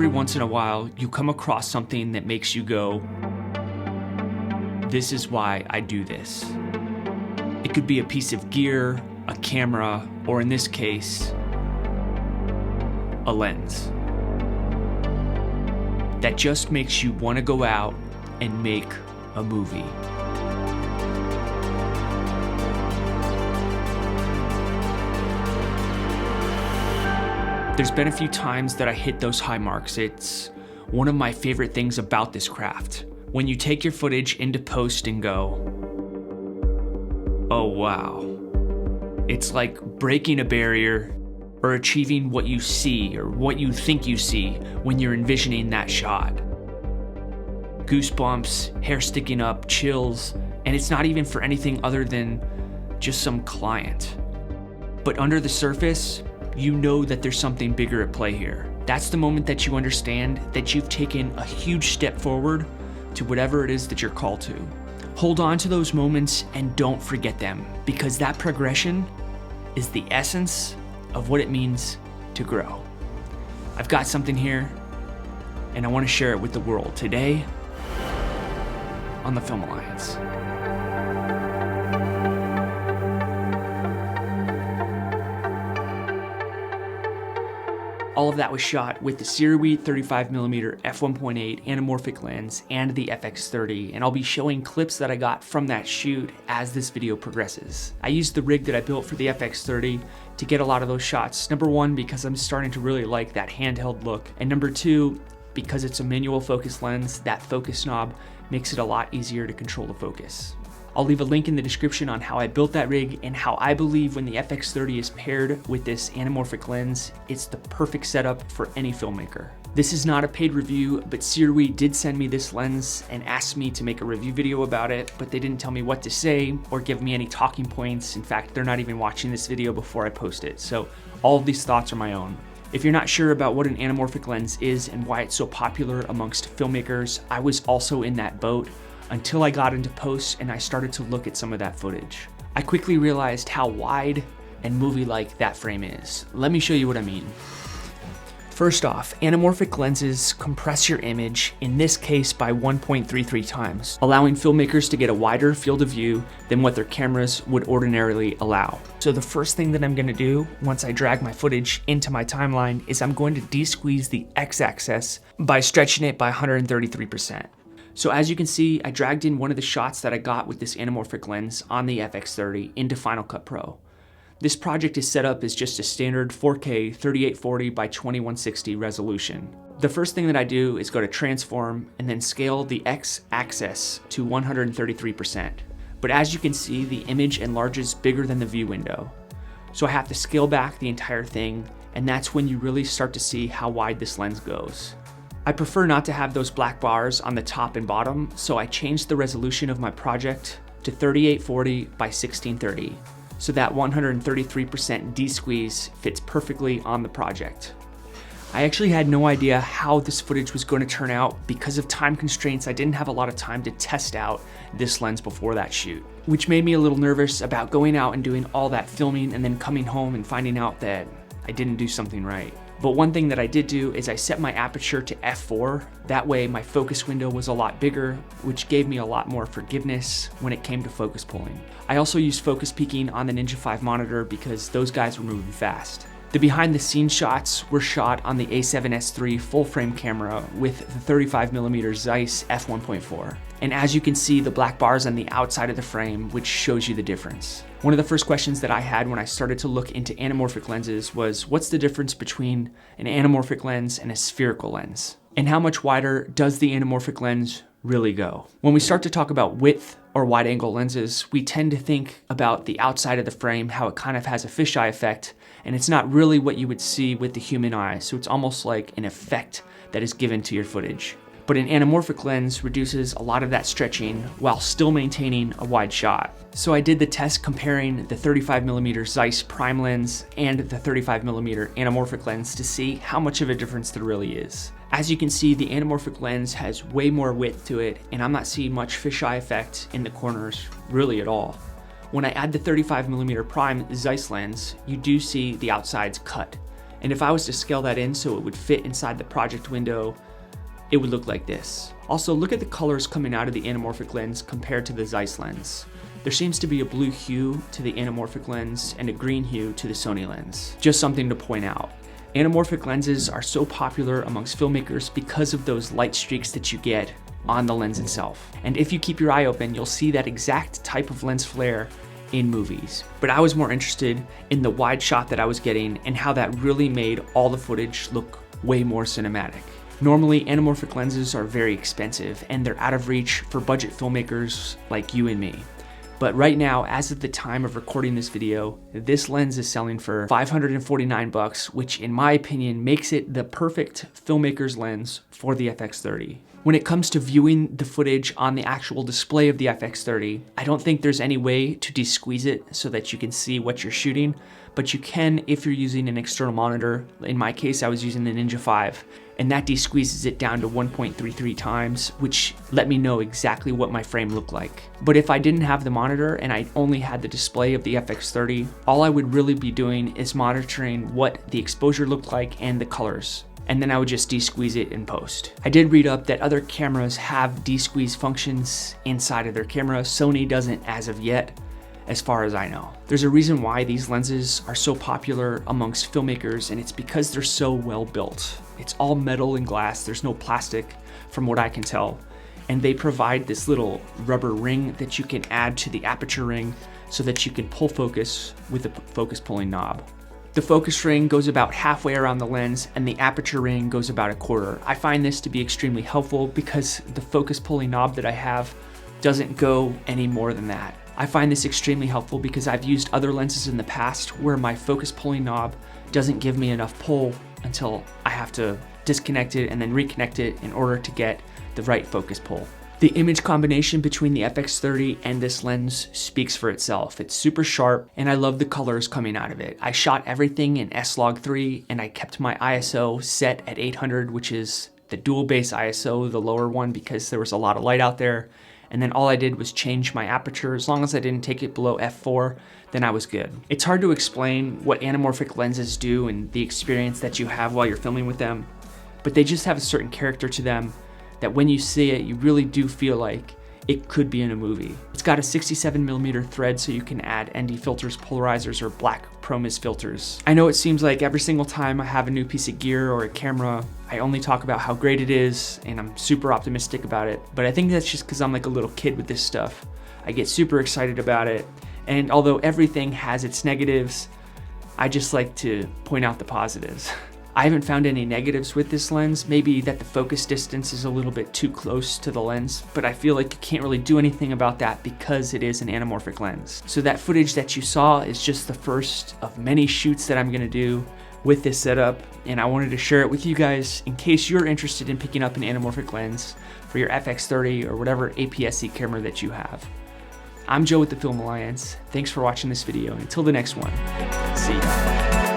Every once in a while, you come across something that makes you go, this is why I do this. It could be a piece of gear, a camera, or in this case, a lens. That just makes you want to go out and make a movie. There's been a few times that I hit those high marks. It's one of my favorite things about this craft. When you take your footage into post and go, oh wow. It's like breaking a barrier or achieving what you see or what you think you see when you're envisioning that shot. Goosebumps, hair sticking up, chills, and it's not even for anything other than just some client. But under the surface, you know that there's something bigger at play here. That's the moment that you understand that you've taken a huge step forward to whatever it is that you're called to. Hold on to those moments and don't forget them, because that progression is the essence of what it means to grow. I've got something here, and I want to share it with the world today on the Film Alliance. All of that was shot with the Sirui 35mm F1.8 Anamorphic Lens and the FX30, and I'll be showing clips that I got from that shoot as this video progresses. I used the rig that I built for the FX30 to get a lot of those shots. Number one, because I'm starting to really like that handheld look, and number two, because it's a manual focus lens, that focus knob makes it a lot easier to control the focus. I'll leave a link in the description on how I built that rig and how I believe when the FX30 is paired with this anamorphic lens, it's the perfect setup for any filmmaker. This is not a paid review, but Sirui did send me this lens and asked me to make a review video about it, but they didn't tell me what to say or give me any talking points. In fact, they're not even watching this video before I post it, so all of these thoughts are my own. If you're not sure about what an anamorphic lens is and why it's so popular amongst filmmakers, I was also in that boat until I got into post and I started to look at some of that footage. I quickly realized how wide and movie-like that frame is. Let me show you what I mean. First off, anamorphic lenses compress your image, in this case by 1.33 times, allowing filmmakers to get a wider field of view than what their cameras would ordinarily allow. So the first thing that I'm gonna do once I drag my footage into my timeline is I'm going to de-squeeze the x-axis by stretching it by 133%. So as you can see, I dragged in one of the shots that I got with this anamorphic lens on the FX30 into Final Cut Pro. This project is set up as just a standard 4K 3840 by 2160 resolution. The first thing that I do is go to transform and then scale the x-axis to 133%. But as you can see, the image enlarges bigger than the view window. So I have to scale back the entire thing, and that's when you really start to see how wide this lens goes. I prefer not to have those black bars on the top and bottom, so I changed the resolution of my project to 3840 by 1630, so that 133% de-squeeze fits perfectly on the project. I actually had no idea how this footage was going to turn out. Because of time constraints, I didn't have a lot of time to test out this lens before that shoot, which made me a little nervous about going out and doing all that filming and then coming home and finding out that I didn't do something right. But one thing that I did do is I set my aperture to f4. That way my focus window was a lot bigger, which gave me a lot more forgiveness when it came to focus pulling. I also used focus peaking on the Ninja 5 monitor because those guys were moving fast. The behind the scenes shots were shot on the A7S III full frame camera with the 35mm Zeiss f1.4. And as you can see, the black bars on the outside of the frame, which shows you the difference. One of the first questions that I had when I started to look into anamorphic lenses was, what's the difference between an anamorphic lens and a spherical lens? And how much wider does the anamorphic lens really go? When we start to talk about width or wide angle lenses, we tend to think about the outside of the frame, how it kind of has a fisheye effect, and it's not really what you would see with the human eye, so it's almost like an effect that is given to your footage. But an anamorphic lens reduces a lot of that stretching while still maintaining a wide shot. So I did the test comparing the 35mm Zeiss prime lens and the 35mm anamorphic lens to see how much of a difference there really is. As you can see, the anamorphic lens has way more width to it, and I'm not seeing much fisheye effect in the corners really at all. When I add the 35mm prime Zeiss lens, you do see the outsides cut. And if I was to scale that in so it would fit inside the project window, it would look like this. Also, look at the colors coming out of the anamorphic lens compared to the Zeiss lens. There seems to be a blue hue to the anamorphic lens and a green hue to the Sony lens. Just something to point out. Anamorphic lenses are so popular amongst filmmakers because of those light streaks that you get on the lens itself. And if you keep your eye open, you'll see that exact type of lens flare in movies. But I was more interested in the wide shot that I was getting and how that really made all the footage look way more cinematic. Normally, anamorphic lenses are very expensive and they're out of reach for budget filmmakers like you and me. But right now, as of the time of recording this video, this lens is selling for $549, which in my opinion makes it the perfect filmmaker's lens for the FX30. When it comes to viewing the footage on the actual display of the FX30, I don't think there's any way to de-squeeze it so that you can see what you're shooting, but you can if you're using an external monitor. In my case, I was using the Ninja 5, and that de-squeezes it down to 1.33 times, which let me know exactly what my frame looked like. But if I didn't have the monitor and I only had the display of the FX30, all I would really be doing is monitoring what the exposure looked like and the colors. And then I would just de-squeeze it in post. I did read up that other cameras have de-squeeze functions inside of their camera. Sony doesn't as of yet, as far as I know. There's a reason why these lenses are so popular amongst filmmakers, and it's because they're so well built. It's all metal and glass, there's no plastic from what I can tell. And they provide this little rubber ring that you can add to the aperture ring so that you can pull focus with the focus pulling knob. The focus ring goes about halfway around the lens and the aperture ring goes about a quarter. I find this to be extremely helpful because the focus pulling knob that I have doesn't go any more than that. I find this extremely helpful because I've used other lenses in the past where my focus pulling knob doesn't give me enough pull until I have to disconnect it and then reconnect it in order to get the right focus pull. The image combination between the FX30 and this lens speaks for itself. It's super sharp and I love the colors coming out of it. I shot everything in S-Log3 and I kept my ISO set at 800, which is the dual base ISO, the lower one, because there was a lot of light out there. And then all I did was change my aperture. As long as I didn't take it below f4, then I was good. It's hard to explain what anamorphic lenses do and the experience that you have while you're filming with them, but they just have a certain character to them that when you see it, you really do feel like it could be in a movie. It's got a 67mm thread so you can add ND filters, polarizers, or black Promis filters. I know it seems like every single time I have a new piece of gear or a camera, I only talk about how great it is and I'm super optimistic about it, but I think that's just because I'm like a little kid with this stuff. I get super excited about it, and although everything has its negatives, I just like to point out the positives. I haven't found any negatives with this lens, maybe that the focus distance is a little bit too close to the lens, but I feel like you can't really do anything about that because it is an anamorphic lens. So that footage that you saw is just the first of many shoots that I'm gonna do with this setup, and I wanted to share it with you guys in case you're interested in picking up an anamorphic lens for your FX30 or whatever APS-C camera that you have. I'm Joe with the Film Alliance. Thanks for watching this video, and until the next one, see ya.